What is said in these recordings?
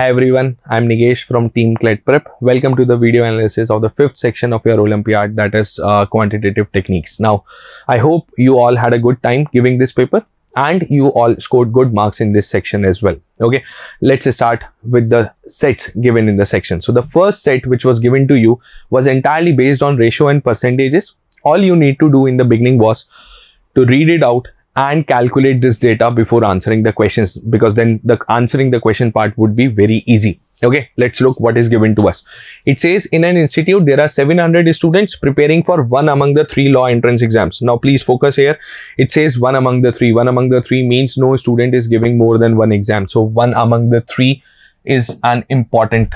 Hi everyone, I'm Nigesh from Team CLET Prep. Welcome to the video analysis of the fifth section of your Olympiad, that is quantitative techniques. Now, I hope you all had a good time giving this paper and you all scored good marks in this section as well. Okay, let's start with the sets given in the section. So the first set which was given to you was entirely based on ratio and percentages. All you need to do in the beginning was to read it out and calculate this data before answering the questions, because then the answering the question part would be very easy. Okay, let's look what is given to us. It says in an institute there are 700 students preparing for one among the three law entrance exams. Now please focus here. It says one among the three. One among the three means no student is giving more than one exam. So one among the three is an important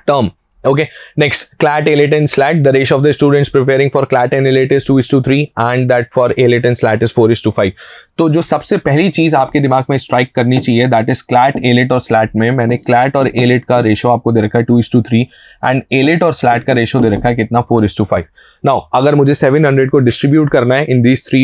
term. Okay, next, CLAT, ALET and SLAT. The ratio of the students preparing for CLAT and ALET is 2:3 and that for ALET and SLAT is 4:5. तो जो सबसे पहली चीज आपके दिमाग में strike करनी चाहिए, दैट इज CLAT, ALET और SLAT में मैंने CLAT और ALET का रेशियो आपको दे रखा है 2:3 एंड ALET और SLAT का रेशियो दे रखा है कितना 4:5. नाउ अगर मुझे 700 को डिस्ट्रीब्यूट करना है in these three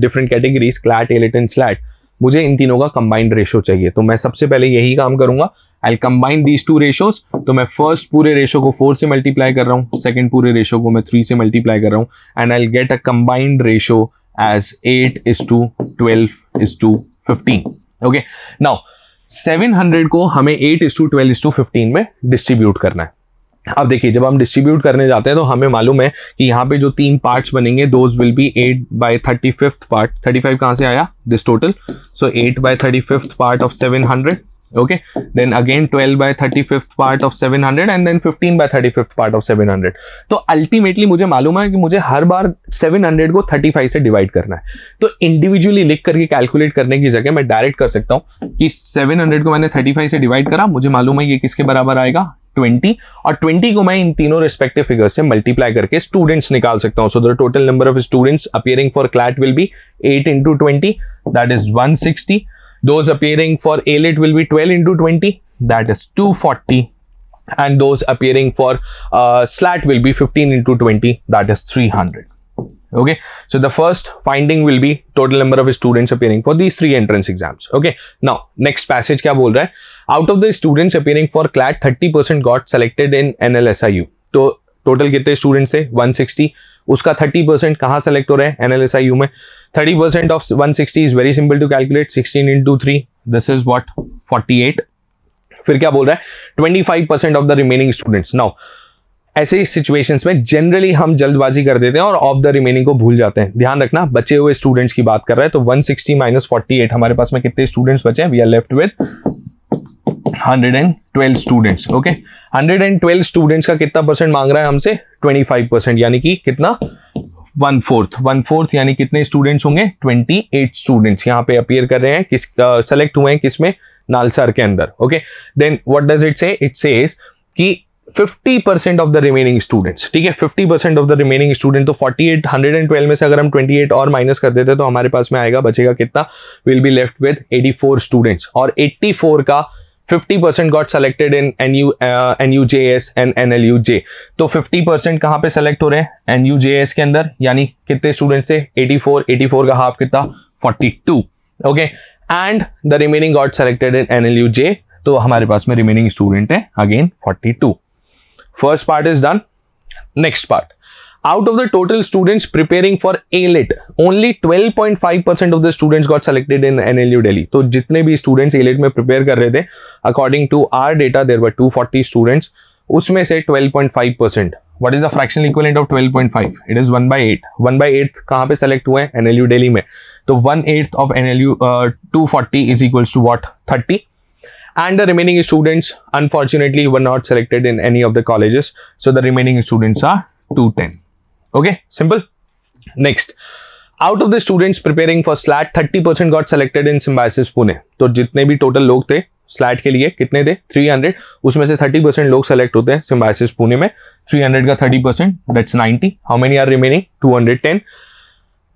different categories CLAT, ALET and SLAT, मुझे इन तीनों का कंबाइंड रेशियो चाहिए. तो मैं सबसे पहले यही काम करूंगा. आई कंबाइन दीज टू रेशियोज. तो मैं फर्स्ट पूरे रेशियो को 4 से मल्टीप्लाई कर रहा हूँ, सेकंड पूरे रेशियो को मैं 3 से मल्टीप्लाई कर रहा हूँ and I get a combined ratio as 8:12:15. Okay, now 700 को हमें 8:12:15 में डिस्ट्रीब्यूट करना है. अब देखिए, जब हम डिस्ट्रीब्यूट करने जाते हैं तो हमें मालूम है कि यहाँ पे जो तीन पार्ट्स बनेंगे दोज विल बी 8/35 पार्ट. 35 कहाँ से आया? This total. So 8/35 part of 700. Okay, then again 12/35 part of 700 and then 15/35 part of 700. तो अल्टीमेटली मुझे मालूम है कि मुझे हर बार 700 को 35 से डिवाइड करना है. तो इंडिविजुअली लिख करके कैलकुलेट करने की जगह मैं डायरेक्ट कर सकता हूँ कि 700 को मैंने 35 से डिवाइड करा, मुझे मालूम है ये किसके बराबर आएगा 20, और 20 को मैं इन तीनों रिस्पेक्टिव फिगर्स से मल्टीप्लाई करके स्टूडेंट्स निकाल सकता हूँ. So the total number of students appearing for CLAT will be 8 into 20, that is 160. Those appearing for ALET will be 12 into 20, that is 240, and those appearing for SLAT will be 15 into 20, that is 300. Okay, so the first finding will be total number of students appearing for these three entrance exams. Okay, now next passage क्या बोल रहा है? Out of the students appearing for CLAT, 30% got selected in NLSIU. तो total कितने students थे? 160. उसका 30% कहाँ select हो रहे हैं? NLSIU में. 30% of 160 is very simple to calculate. 16 into 3, this is what? 48. फिर क्या बोल रहा है? 25% of the remaining students. Now ऐसे सिचुएशंस में जनरली हम जल्दबाजी कर देते हैं और ऑफ द रिमेनिंग को भूल जाते हैं. ध्यान रखना, बचे हुए स्टूडेंट्स की बात कर रहे हैं. तो 160 - 48, हमारे पास में कितने स्टूडेंट्स बचे हैं? We are left with 112 students. Okay, 112 students का कितना परसेंट मांग रहा है हमसे? 25%, यानी कि कितना? 1/4 यानी कितने स्टूडेंट्स होंगे? 28 स्टूडेंट्स यहाँ पे अपीयर कर रहे हैं. किस सेलेक्ट हुए हैं? किसमें? नालसार के अंदर. Okay, then what does it say? It says कि 50% ऑफ द रिमेनिंग स्टूडेंट्स. ठीक है, 50% ऑफ द रिमेनिंग स्टूडेंट. तो 48 112 में से अगर हम 28 और माइनस कर देते तो हमारे पास में आएगा, बचेगा कितना? Will be left with 84 students. और 84 का 50% got selected in NUJS and NLUJ. तो 50% कहाँ पे सेलेक्ट हो रहे हैं? NUJS के अंदर. यानी कितने स्टूडेंट्स थे? 84 का हाफ कितना? 42. Okay, and the remaining got selected in NLUJ. तो हमारे पास में रिमेनिंग स्टूडेंट है again 42. First part is done. Next part. Out of the total students preparing for ALET, only 12.5% of the students got selected in NLU Delhi. तो जितने भी students ALET में prepare कर रहे थे, according to our data, there were 240 students. उसमें से 12.5%. What is the fractional equivalent of 12.5? It is 1/8. 1/8 कहाँ पे select हुए हैं? NLU Delhi में. तो 1/8 of NLU 240 is equals to what? 30. And the remaining students, unfortunately, were not selected in any of the colleges. So the remaining students are 210. Okay, simple. Next, out of the students preparing for SLAT, 30% got selected in Symbiosis Pune. तो जितने भी total लोग थे SLAT के लिए, कितने थे? 300. उसमें से 30% लोग सेलेक्ट होते हैं Symbiosis Pune में. 300 का 30%, that's 90. How many are remaining? 210.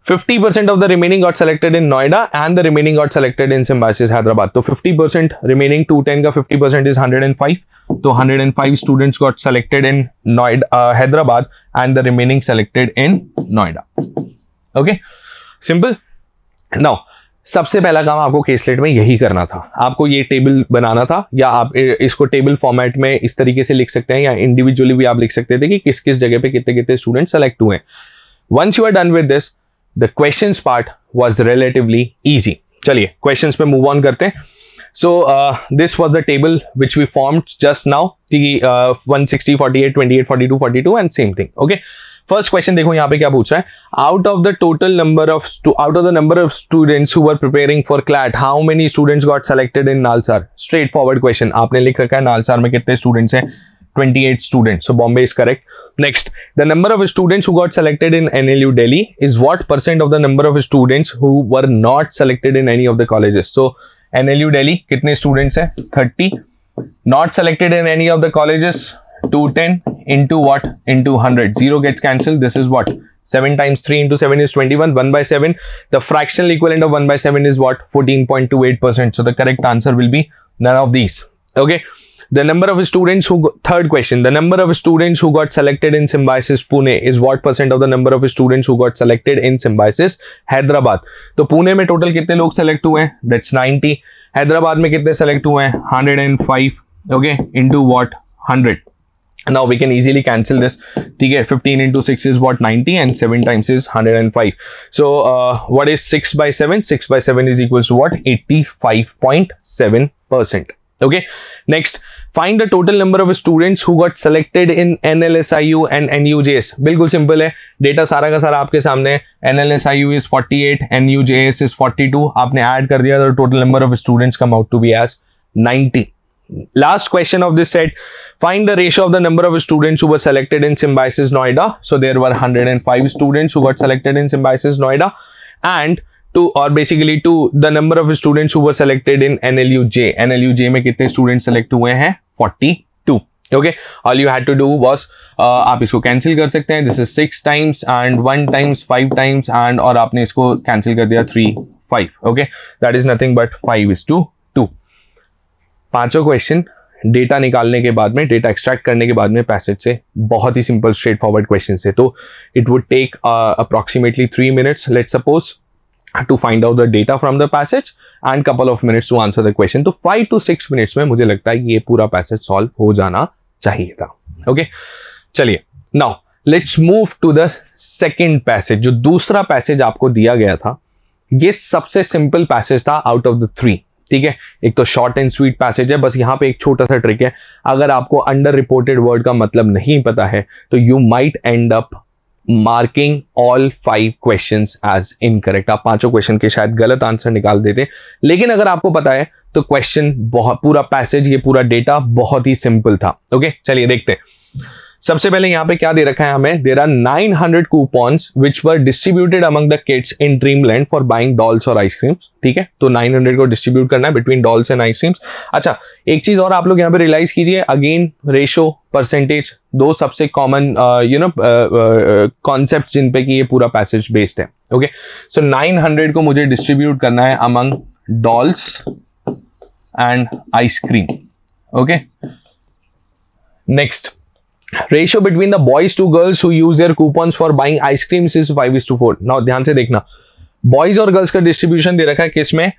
50% of the remaining got selected in Noida and the remaining got selected in Symbiosis Hyderabad. तो 50% remaining 210 का 50% is 105. तो 105 students got selected in Noida, Hyderabad, and the remaining selected in Noida. Okay, simple. Now सबसे पहला काम आपको caselet में यही करना था, आपको ये टेबल बनाना था, या आप इसको टेबल फॉर्मेट में इस तरीके से लिख सकते हैं, या इंडिविजुअली भी आप लिख सकते थे कि किस किस जगह पे कितने कितने स्टूडेंट सेलेक्ट हुए। Once you are done with this, the questions part was relatively easy. चलिए क्वेश्चंस पे मूव ऑन करते हैं। So this was the table which we formed just now, 160, 48, 28, 42, 42 and same thing. Okay. First question देखो यहाँ पे क्या पूछ रहा है, out of the number of students who were preparing for CLAT, how many students got selected in Nalsar? Straightforward question. आपने लिख रखा है नालसार में कितने students हैं, 28 students. So Bombay is correct. Next, the number of students who got selected in NLU Delhi is what % of the number of students who were not selected in any of the colleges? So NLU Delhi कितने students हैं, 30. Not selected in any of the colleges, 210 into what, into 100. 0 gets cancelled. This is what, 7 times 3 into 7 is 21. 1 by 7. The fractional equivalent of 1 by 7 is what, 14.28%. So the correct answer will be none of these. Okay. The number of students third question, the number of students who got selected in Symbiosis Pune is what % of the number of students who got selected in Symbiosis Hyderabad? तो पुणे में total कितने लोग select हुए हैं, that's 90. Hyderabad में कितने select हुए हैं, 105. Okay, into what, 100. Now we can easily cancel this. ठीक है, 15 into 6 is what, 90 and 7 times is 105. So what is 6 by 7? 6 by 7 is equals to what, 85.7%. Okay, next, find the total number of students who got selected in NLSIU and NUJS. बिल्कुल simple है, data सारा का सारा आपके सामने है। NLSIU is 48, NUJS is 42. आपने add कर दिया तो total number of students come out to be as 90. Last question of this set, find the ratio of the number of students who were selected in Symbiosis Noida. So there were 105 students who got selected in Symbiosis Noida, and to the number of students who were selected in NLUJ. NLUJ में कितने students select हुए हैं, 42. Okay, all you had to do was आप इसको cancel कर सकते हैं, this is 6 times and 1 times 5 times and और आपने इसको cancel कर दिया 3 5. Okay, that is nothing but 5:2. पांचों क्वेश्चन डेटा निकालने के बाद में, डेटा एक्सट्रैक्ट करने के बाद में पैसेज से, बहुत ही सिंपल स्ट्रेट फॉरवर्ड क्वेश्चन से, तो it would take approximately 3 minutes, let's suppose, to find out the data from the passage and couple of minutes to answer the question. तो 5 to 6 minutes में मुझे लगता है ये पूरा पैसेज सॉल्व हो जाना चाहिए था। ओके, चलिए now let's move to the second passage. जो दूसरा पैसेज आपको दिया गया था, ये सबसे सिंपल पैसेज था आउट ऑफ द 3। ठीक है, एक तो शॉर्ट एंड स्वीट पैसेज है, बस यहाँ पे एक छोटा सा ट्रिक है, अगर आपको अंडर रिपोर्टेड वर्ड का मतलब नहीं पता है तो you might end up marking all 5 questions as incorrect. आप पांचों क्वेश्चन के शायद गलत आंसर निकाल देते, लेकिन अगर आपको पता है तो क्वेश्चन बहुत, पूरा पैसेज, ये पूरा डेटा बहुत ही सिंपल था। ओके, चलिए देखते हैं। सबसे पहले यहाँ पे क्या दे रखा है हमें, there are 900 coupons which were distributed among the kids in Dreamland for buying dolls और आइसक्रीम्स। ठीक है, तो 900 को डिस्ट्रीब्यूट करना है बिटवीन डॉल्स एंड आइसक्रीम्स। अच्छा, एक चीज और आप लोग यहाँ पे रियलाइज कीजिए, अगेन रेशो, परसेंटेज, दो सबसे कॉमन कॉन्सेप्ट जिन पे कि ये पूरा पैसेज बेस्ड है। ओके, सो 900 को मुझे डिस्ट्रीब्यूट करना है among dolls and ice cream. Okay, next, ratio between the boys to girls who use their coupons for buying ice creams is 5:4। Now ध्यान से देखना, बॉयज और गर्ल्स का डिस्ट्रीब्यूशन दे रखा है किसमें,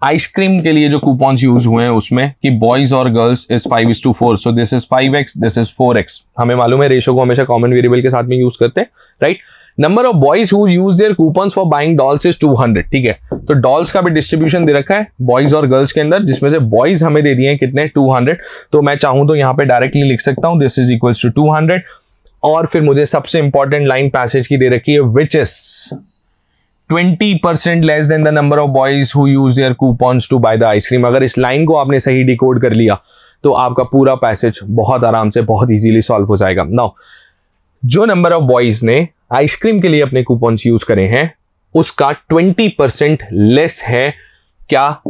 आइसक्रीम के लिए जो कूपन्स यूज हुए हैं उसमें, कि बॉयज और girls is 5:4। So this is 5x, this is 4x। हमें मालूम है रेशियो को हमेशा कॉमन वेरिएबल के साथ में यूज करते हैं, right. Number of boys who use their coupons for buying dolls is 200। ठीक है, तो डॉल्स का भी डिस्ट्रीब्यूशन दे रखा है बॉयज और गर्ल्स के अंदर, जिसमें से बॉयज हमें दे दिए हैं कितने, 200। तो मैं चाहूं तो यहाँ पे डायरेक्टली लिख सकता हूं दिस इज इक्वल्स टू 200, और फिर मुझे सबसे इंपॉर्टेंट लाइन पैसेज की दे रखी है which is 20% less than the number of boys who use their coupons to buy the ice cream. अगर इस लाइन को आपने सही डिकोड कर लिया तो आपका पूरा पैसेज बहुत आराम से, बहुत इजीली सॉल्व हो जाएगा। नाउ, जो नंबर ऑफ बॉयज ने आइसक्रीम के लिए अपने कूपन्स यूज करे हैं उसका 20% लेस है क्या,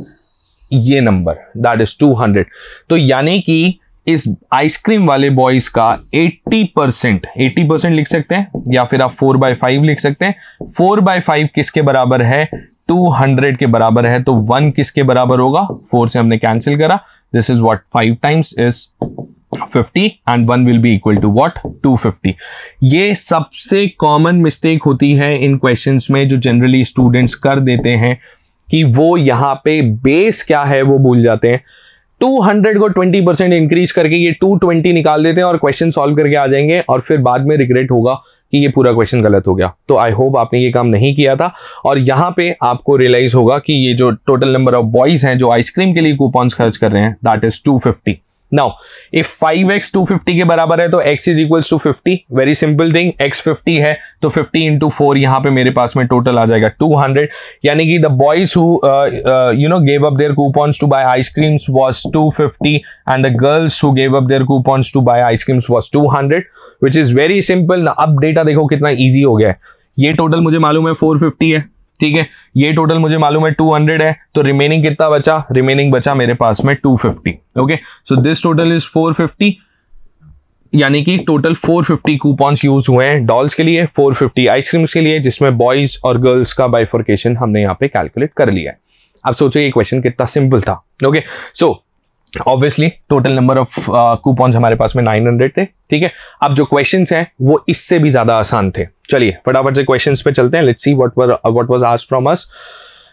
ये नंबर, दैट इज 200। तो यानी कि इस आइसक्रीम वाले बॉयज का 80% लिख सकते हैं, या फिर आप 4/5 लिख सकते हैं। 4/5 किसके बराबर है, 200 के बराबर है। तो 1 किसके बराबर होगा, 4 से हमने कैंसिल करा, this is what 5 times is 50 and 1 will be equal to what, 250। ये सबसे कॉमन मिस्टेक होती है इन क्वेश्चंस में जो जनरली स्टूडेंट्स कर देते हैं, कि वो यहाँ पे बेस क्या है वो भूल जाते हैं। 200 को 20% इंक्रीज करके ये 220 निकाल देते हैं और क्वेश्चन सॉल्व करके आ जाएंगे और फिर बाद में रिग्रेट होगा कि ये पूरा क्वेश्चन गलत हो गया। तो आई होप आपने ये काम नहीं किया था और यहाँ पे आपको रियलाइज होगा कि ये जो टोटल नंबर ऑफ बॉयज हैं जो आइसक्रीम के लिए कूपन्स खर्च कर रहे हैं that is 250। Now if 5x 250 के बराबर है तो x is equals to 50। Very simple thing, x 50 है तो 50 इंटू 4 यहाँ पे मेरे पास में टोटल आ जाएगा 200। यानी कि the boys who gave up their coupons to buy ice creams was 250 and the girls who gave up their coupons to buy ice creams was 200, which is very simple. अब डेटा देखो कितना ईजी हो गया है। ये टोटल मुझे मालूम है 450 है, ठीक है, ये टोटल मुझे मालूम है 200 है, तो रिमेनिंग कितना बचा? रिमेनिंग बचा मेरे पास में 250। Okay, so this total is 450, यानी कि टोटल 450 कूपन्स यूज हुए हैं डॉल्स के लिए, 450 आइसक्रीम्स के लिए, जिसमें बॉयज और गर्ल्स का बाइफर्केशन हमने यहाँ पे कैलकुलेट कर लिया है। अब सोचो ये क्वेश्चन कितना सिंपल था। Okay, so obviously total number of coupons हमारे पास में 900 थे, ठीक है। अब जो क्वेश्चंस हैं वो इससे भी ज्यादा आसान थे। चलिए फटाफट से क्वेश्चंस पे चलते हैं। Let's see what was asked from us.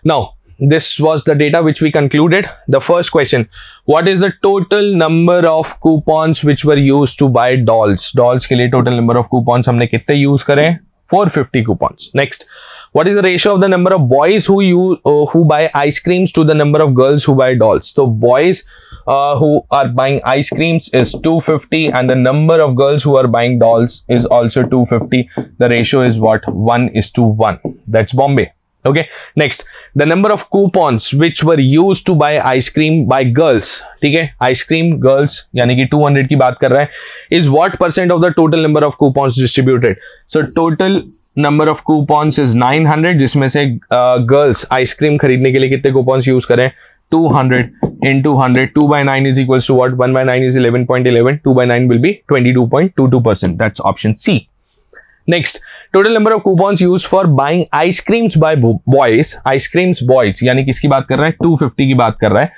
Now this was the data which we concluded. The first question, what is the total number of coupons which were used to buy dolls? Dolls के लिए total number of coupons हमने कितने use करे? 450 coupons. Next, what is the ratio of the number of boys who buy ice creams to the number of girls who buy dolls? So boys who are buying ice creams is 250 and the number of girls who are buying dolls is also 250. The ratio is what? 1:1. That's Bombay. Okay, next, the number of coupons which were used to buy ice cream by girls, ठीक है, ice cream girls यानी कि 200 की बात कर रहा है, is what % of the total number of coupons distributed? So total number of coupons is 900, जिसमें से गर्ल्स आइसक्रीम खरीदने के लिए कितने कूपन्स यूज करें? 200 into 100, 2/9 is equals to what? 1/9 is 11.11, 2/9 will be 22.22%. That's option C. Next, total number of coupons used for buying ice creams by boys, ice creams boys यानी किसकी बात कर रहा है? 250 की बात कर रहा है।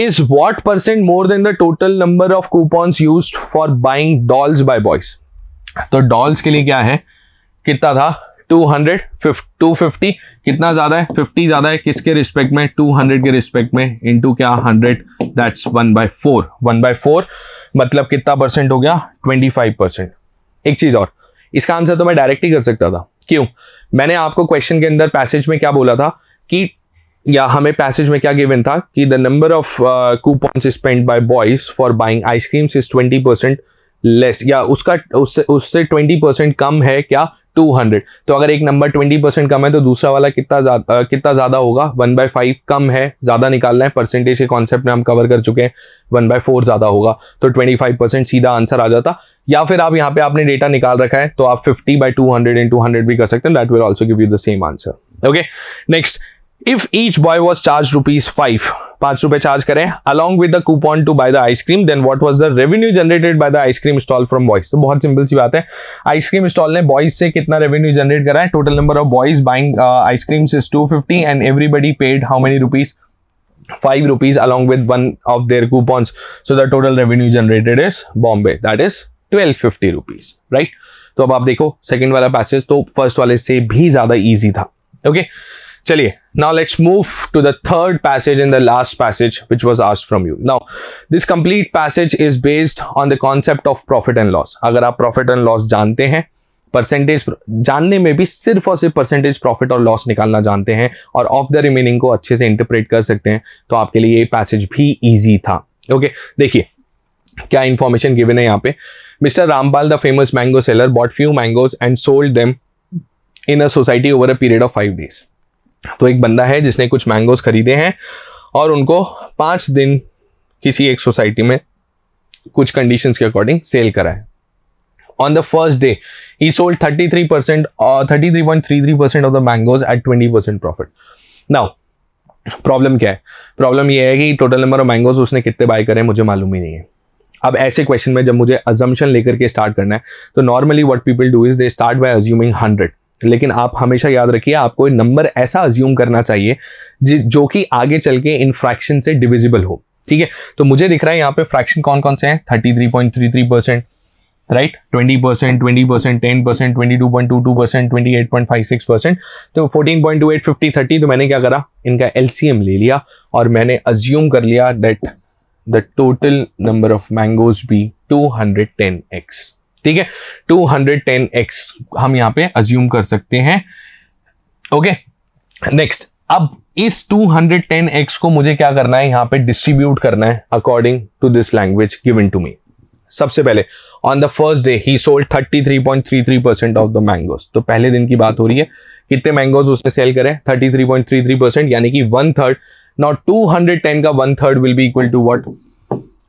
Is what % more than the total number of coupons used for buying dolls by boys? तो dolls के लिए क्या है? कितना था? 200, 250 कितना ज्यादा है? 50 ज्यादा है। किसके रिस्पेक्ट में? 200 के रिस्पेक्ट में, इंटू क्या? 100, दैट्स 1/4। 1/4 मतलब कितना परसेंट हो गया? 25%। एक चीज और, इसका आंसर तो मैं डायरेक्ट ही कर सकता था। क्यों? मैंने आपको क्वेश्चन के अंदर पैसेज में क्या बोला था कि, या हमें पैसेज में क्या गिवन था कि the number of coupons spend by boys for buying ice creams is 20% less, या उससे 20% कम है क्या? 200। तो अगर एक नंबर 20% कम है तो दूसरा वाला कितना ज्यादा होगा? 1/5 कम है, ज्यादा निकालना है। परसेंटेज के कॉन्सेप्ट में हम कवर कर चुके हैं, 1/4 ज्यादा होगा, तो 25% सीधा आंसर आ जाता। या फिर आप यहाँ पे आपने डेटा निकाल रखा है तो आप 50/200 into 100 भी कर सकते हैं, that will also give you the same answer. Okay, next, if each boy was charge ₹5 रुपए चार्ज करें along with the coupon to buy the ice cream, then what was the revenue generated by the ice cream stall from boys? तो बहुत simple सी बात है, ice cream stall ने boys से कितना revenue generate करा है? Total number of boys buying ice creams is 250 and everybody paid how many rupees? 5 rupees along with one of their coupons. So the total revenue generated is Bombay, that is 1250 rupees, right? तो अब आप देखो second वाला passage तो first वाले से भी ज्यादा इजी था। ओके, चलिए, now let's move to the third passage and the last passage which was asked from you. Now this complete passage is based on the concept of profit and loss. अगर आप profit and loss जानते हैं, percentage जानने में भी सिर्फ और सिर्फ परसेंटेज प्रॉफिट और लॉस निकालना जानते हैं और ऑफ द रिमेनिंग को अच्छे से इंटरप्रेट कर सकते हैं, तो आपके लिए ये पैसेज भी इजी था। ओके, देखिए क्या इंफॉर्मेशन गिवन है यहाँ पे। Mister Rampal the famous mango seller bought few mangoes and sold them in a society over a period of 5 days। तो एक बंदा है जिसने कुछ मैंगोज खरीदे हैं और उनको 5 दिन किसी एक सोसाइटी में कुछ कंडीशंस के अकॉर्डिंग सेल करा है। On the first day, he sold 33.33% of the mangoes at 20% profit. Now, problem क्या है? प्रॉब्लम ये है कि टोटल नंबर ऑफ मैंगोज उसने कितने बाय करे मुझे मालूम ही नहीं है। अब ऐसे क्वेश्चन में जब मुझे अजम्पशन लेकर के स्टार्ट करना है तो normally what people do is they start by assuming 100, लेकिन आप हमेशा याद रखिए आपको नंबर ऐसा अज्यूम करना चाहिए जो कि आगे चल के इन फ्रैक्शन से डिविजिबल हो, ठीक है। तो मुझे दिख रहा है यहाँ पे फ्रैक्शन कौन कौन से हैं? 33.33%, राइट, 20%, 20%, 10%, 22.22%, 28.56%, तो 14.28, 50, 30, तो मैंने क्या करा, इनका LCM ले लिया और मैंने अज्यूम कर लिया that the total number of mangoes be 210x। ठीक है, 210x हम यहाँ पे अज्यूम कर सकते हैं। ओके, नेक्स्ट, अब इस 210x को मुझे क्या करना है, यहाँ पे डिस्ट्रीब्यूट करना है according to this language given to me. सबसे पहले ऑन द फर्स्ट डे ही सोल्ड 33.33% ऑफ द मैंगोज, तो पहले दिन की बात हो रही है, कितने मैंगोज उसने सेल करे, 33.33%, यानी कि 1/3। नाउ 210 का 1/3 will be equal to what,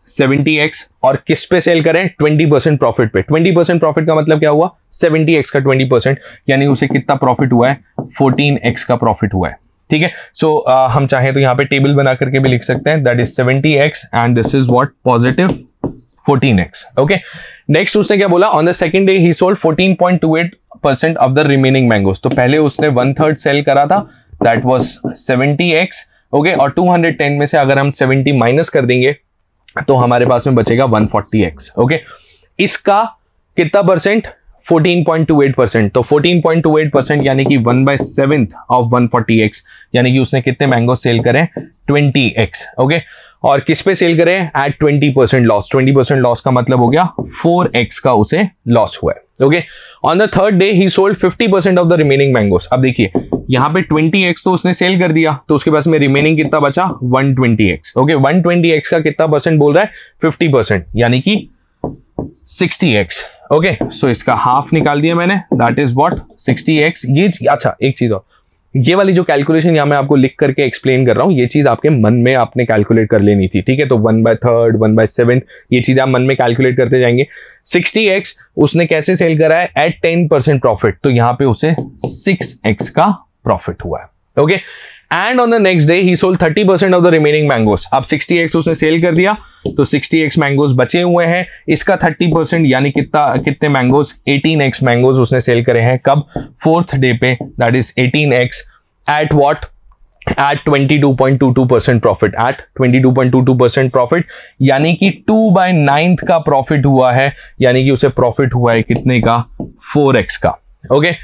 70x, और किस पे सेल करें, 20% प्रॉफिट पे। 20% प्रॉफिट का मतलब क्या हुआ, 70x का 20%, यानी उसे कितना प्रॉफिट हुआ है, 14x का प्रॉफिट हुआ है। ठीक है, सो हम चाहें तो यहाँ पे टेबल बना करके भी लिख सकते हैं, that is 70x and this is what, positive 14x। Okay, next उसने क्या बोला, ऑन द सेकंड डे ही sold 14.28% of the remaining mangoes, तो पहले उसने 1/3 सेल करा था, दैट वाज 70x। ओके, और 210 में से अगर हम 70 माइनस कर देंगे तो हमारे पास में बचेगा 140x। ओके, इसका कितना परसेंट, 14.28%, तो 14.28% यानी कि 1/7 ऑफ 140x, यानी कि उसने कितने मैंगो सेल करें, 20x। ओके, और किस पे सेल करें, एट 20% लॉस। 20% लॉस का मतलब हो गया 4x का उसे लॉस हुआ है। Okay, on the third day ही sold 50% of the remaining mangoes. अब देखिए यहाँ पे 20x तो उसने सेल कर दिया, तो उसके पास में रिमेनिंग कितना बचा, 120x। ओके, 120x का कितना परसेंट बोल रहा है, 50%, यानी कि 60x। ओके, सो इसका हाफ निकाल दिया मैंने, दैट इज व्हाट, 60x। ये अच्छा, एक चीज और, ये वाली जो कैलकुलेशन यहाँ मैं आपको लिख करके एक्सप्लेन कर रहा हूँ, ये चीज आपके मन में आपने कैलकुलेट कर लेनी थी। ठीक है, तो 1/3, 1/7, ये चीज आप मन में कैलकुलेट करते जाएंगे। 60x उसने कैसे सेल करा है, एट 10% प्रॉफिट, तो यहाँ पे उसे 6x का प्रॉफिट हुआ है। Okay, and on the next day ही sold 30% of the remaining mangoes. अब 60x उसने सेल कर दिया, तो 60x मैंगोज बचे हुए हैं, इसका 30% यानी कितने मैंगोज, 18x मैंगोज उसने सेल करे हैं, कब, 4th डे पे, that is 18x at what, at 22.22% profit, at 22.22% profit, यानी कि 2/9 का प्रॉफिट हुआ है, यानी कि उसे प्रॉफिट हुआ है कितने का, 4x का। Okay,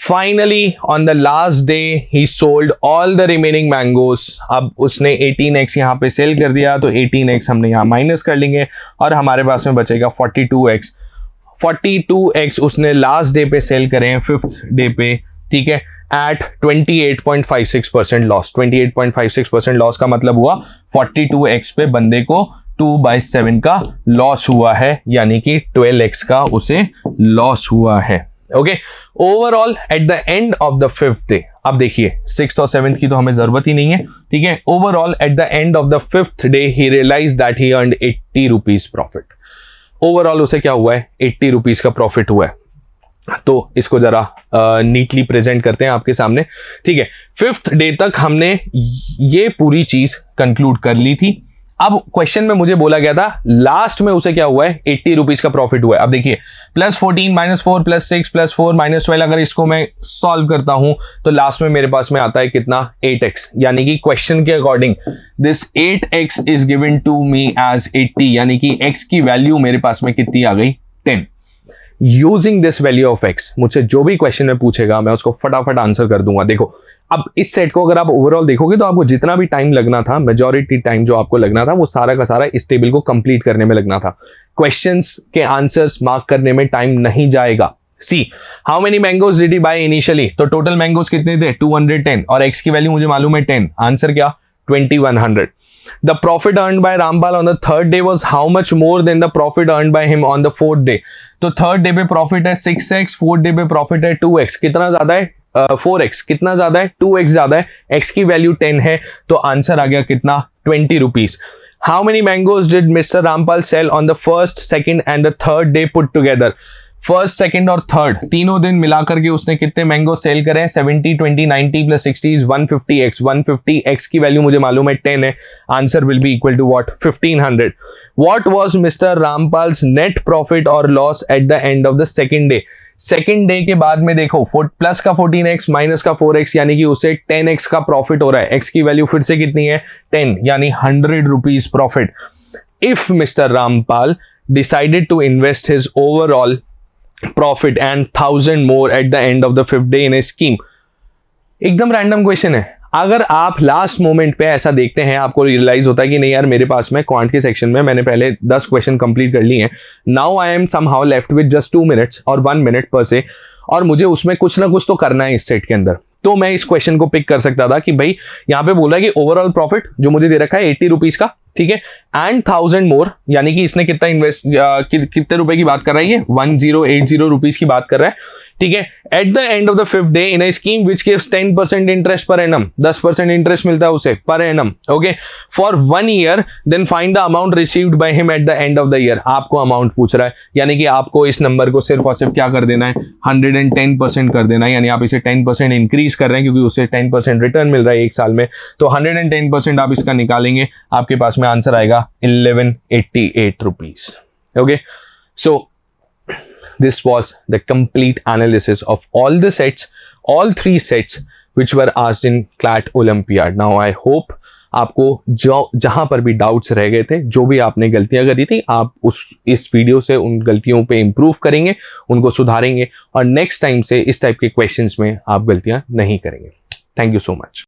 finally on the last day ही sold all the remaining mangoes. अब उसने 18x यहाँ पे सेल कर दिया, तो 18x हमने यहाँ माइनस कर लेंगे और हमारे पास में बचेगा 42x। 42x उसने लास्ट डे पे सेल करे हैं, 5th डे पे। ठीक है, एट 28.56% लॉस। 28.56% लॉस का मतलब हुआ 42x पे बंदे को 2/7 का लॉस हुआ है, यानी कि 12x का उसे लॉस हुआ है। Okay, overall at the end of the 5th day, अब देखिए 6th और 7th की तो हमें जरूरत ही नहीं है। ठीक है, overall at the end of the 5th day he realize that he earned 80 rupees profit. Overall उसे क्या हुआ है, 80 रुपीज का प्रॉफिट हुआ है। तो इसको जरा नीटली प्रेजेंट करते हैं आपके सामने। ठीक है, 5th डे तक हमने ये पूरी चीज कंक्लूड कर ली थी। अब क्वेश्चन में मुझे बोला गया था लास्ट में उसे क्या हुआ है, 80 रुपीज का प्रॉफिट हुआ है। अब देखिए +14 -4 +6 +4 -12, अगर इसको मैं सॉल्व करता हूं तो लास्ट में मेरे पास में आता है कितना, 8x, यानी कि क्वेश्चन के according this 8x is given to me as 80, यानी कि x की वैल्यू मेरे पास में कितनी आ गई, 10। Using this value of x मुझसे जो भी क्वेश्चन में पूछेगा मैं उसको फटाफट आंसर कर दूंगा। देखो अब इस सेट को अगर आप ओवरऑल देखोगे तो आपको जितना भी टाइम लगना था, मेजॉरिटी टाइम जो आपको लगना था, वो सारा का सारा इस टेबल को कंप्लीट करने में लगना था। क्वेश्चंस के आंसर्स मार्क करने में टाइम नहीं जाएगा। See how many mangoes did he buy initially, तो टोटल मैंगोज कितने थे, 210, और x की वैल्यू मुझे मालूम है 10, आंसर क्या, 2100। The profit earned by Rampal on the 3rd day was how much more than the profit earned by him on the 4th day? तो 3rd डे पे प्रॉफिट है 6x, 4th डे पे profit है 2x, कितना ज्यादा है, 4x, कितना ज्यादा है, 2x ज्यादा है, x की वैल्यू 10 है, तो आंसर आ गया कितना, 20 rupees. How many mangoes did mister Rampal sell on the 1st, 2nd and the 3rd day put together? 1st, 2nd और 3rd तीनों दिन मिलाकर के उसने कितने मैंगो सेल करे हैं, 70, 20, 90 + 60 इज 150x। 150x की वैल्यू मुझे मालूम है 10 है, answer will be equal to what, 1500। What was mister Rampal's net profit और loss at the end of the 2nd day? 2nd day के बाद में देखो प्लस का 14x माइनस का 4x, यानी कि उसे 10x का प्रॉफिट हो रहा है। x की वैल्यू फिर से कितनी है, 10, यानी 100 rupees profit. If mister Rampal decided to invest his overall profit and 1,000 more at the end of the 5th day in a scheme. एकदम रैंडम क्वेश्चन है. अगर आप लास्ट मोमेंट पे ऐसा देखते हैं, आपको रियलाइज होता है कि नहीं यार मेरे पास में क्वांट के सेक्शन में मैंने पहले 10 क्वेश्चन कंप्लीट कर लिए हैं, now I am somehow left with just 2 minutes और 1 मिनट पर से, और मुझे उसमें कुछ ना कुछ तो करना है इस सेट के अंदर, तो मैं इस क्वेश्चन को पिक कर सकता था कि भाई यहाँ पे बोला कि ओवरऑल प्रॉफिट जो मुझे दे रखा है 80 रुपीज का, ठीक है, एंड 1,000 मोर, यानी कि इसने कितना इन्वेस्ट कितने रुपए की बात कर रहा है, ये 1080 रुपीज की बात कर रहा है, ठीक है, at the end of the 5th day in a scheme which gives 10% interest per annum, 10% interest मिलता है उसे per annum, okay, for 1 year, then find the amount received by him at the end of the year. आपको amount पूछ रहा है, यानी कि आपको इस नंबर को सिर्फ और सिर्फ क्या कर देना है, 110% कर देना है, यानी आप इसे 10% इंक्रीज कर रहे हैं क्योंकि उसे 10% रिटर्न मिल रहा है 1 साल में, तो 110% आप इसका निकालेंगे, आपके पास में आंसर आएगा 1188 rupees. Okay, so this was the complete analysis of all the sets, all 3 sets which were asked in CLAT Olympiad. Now I hope आपको जो जहां पर भी डाउट्स रह गए थे, जो भी आपने गलतियां करी थी, आप इस वीडियो से उन गलतियों पे इम्प्रूव करेंगे, उनको सुधारेंगे और नेक्स्ट टाइम से इस टाइप के क्वेश्चंस में आप गलतियां नहीं करेंगे. Thank you so much.